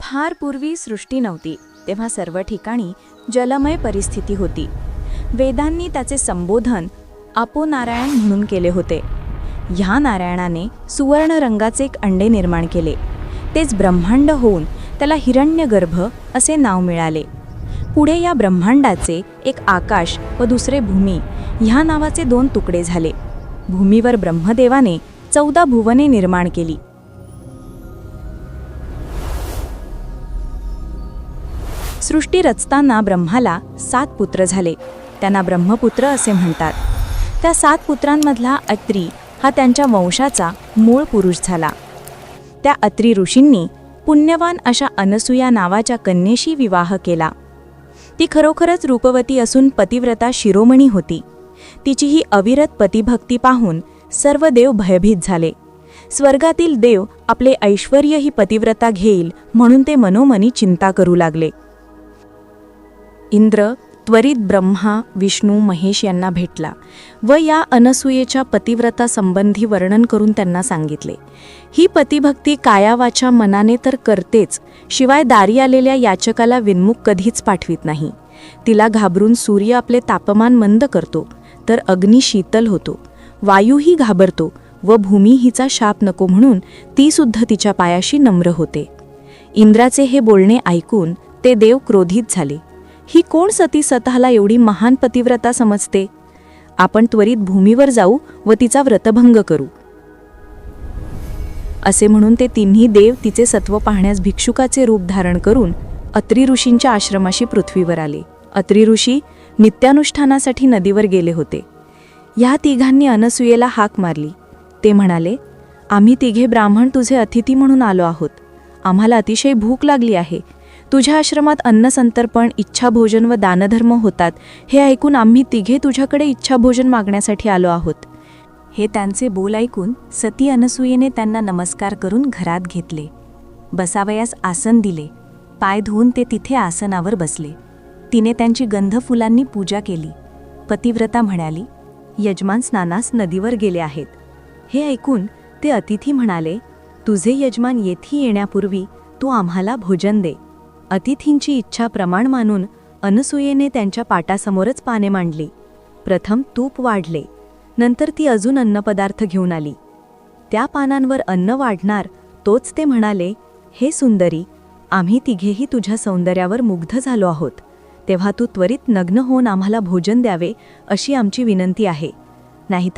फार पूर्वी सृष्टी नव्हती, तेव्हा सर्व ठिकाणी जलमय परिस्थिती होती. वेदांनी त्याचे संबोधन आपोनारायण म्हणून केले होते. ह्या नारायणाने सुवर्ण रंगाचे एक अंडे निर्माण केले. तेच ब्रह्मांड होऊन त्याला हिरण्यगर्भ असे नाव मिळाले. पुढे या ब्रह्मांडाचे एक आकाश व दुसरे भूमी ह्या नावाचे दोन तुकडे झाले. भूमीवर ब्रह्मदेवाने 14 भुवने निर्माण केली. सृष्टी रचताना ब्रह्माला 7 पुत्र झाले. त्यांना ब्रह्मपुत्र असे म्हणतात. त्या 7 पुत्रांमधला अत्री हा त्यांच्या वंशाचा मूळ पुरुष झाला. त्या अत्री ऋषींनी पुण्यवान अशा अनसूया नावाच्या कन्येशी विवाह केला. ती खरोखरच रूपवती असून पतिव्रता शिरोमणी होती. तिची ही अविरत पतिभक्ती पाहून सर्व देव भयभीत झाले. स्वर्गातील देव आपले ऐश्वर्य ही पतिव्रता घेईल म्हणून ते मनोमनी चिंता करू लागले. इंद्र त्वरित ब्रह्मा, विष्णू, महेश यांना भेटला व या अनसूयेच्या पतिव्रता संबंधी वर्णन करून त्यांना सांगितले. ही पतिभक्ती कायावाच्या मनाने तर करतेच, शिवाय दारी आलेल्या याचकाला विन्मुख कधीच पाठवित नाही. तिला घाबरून सूर्य आपले तापमान मंद करतो, तर अग्नी शीतल होतो, वायूही घाबरतो व भूमी हिचा शाप नको म्हणून ती सुद्धा तिच्या पायाशी नम्र होते. इंद्राचे हे बोलणे ऐकून ते देव क्रोधित झाले. ही कोण सती स्वतःला एवढी महान पतिव्रता समजते? आपण त्वरित भूमीवर जाऊ व तिचा व्रतभंग करू. असे म्हणून ते तिन्ही देव तिचे सत्व पाहण्यास भिक्षुकाचे रूप धारण करून अत्री ऋषींच्या आश्रमाशी पृथ्वीवर आले. अत्री ऋषी नित्यानुष्ठानासाठी नदीवर गेले होते. या तिघांनी अनसूयेला हाक मारली. ते म्हणाले, आम्ही तिघे ब्राह्मण तुझे अतिथी म्हणून आलो आहोत. आम्हाला अतिशय भूक लागली आहे. तुझ्या आश्रमात अन्नसंतर्पण, इच्छाभोजन व दानधर्म होतात हे ऐकून आम्ही तिघे तुझ्याकडे इच्छाभोजन मागण्यासाठी आलो आहोत. हे त्यांचे बोल ऐकून सती अनसूयेने त्यांना नमस्कार करून घरात घेतले. बसावयास आसन दिले. पाय धुवून ते तिथे आसनावर बसले. तिने त्यांची गंधफुलांनी पूजा केली. पतिव्रता म्हणाली, यजमान स्नानास नदीवर गेले आहेत. हे ऐकून ते अतिथी म्हणाले, तुझे यजमान येथे येण्यापूर्वी तू आम्हाला भोजन दे. अतिथींची इच्छा प्रमाण मानून अनसूयेने त्यांच्या पाटासमोरच पाने मांडली. प्रथम तूप वाढले, नंतर ती अजून अन्नपदार्थ घेऊन आली. त्या पानांवर अन्न वाढणार तोच ते म्हणाले, हे सुंदरी, आम्ही तिघेही तुझ्या सौंदर्यावर मुग्ध झालो आहोत. तेव्हा तू त्वरित नग्न होऊन आम्हाला भोजन द्यावे अशी आमची विनंती आहे. नाहीतर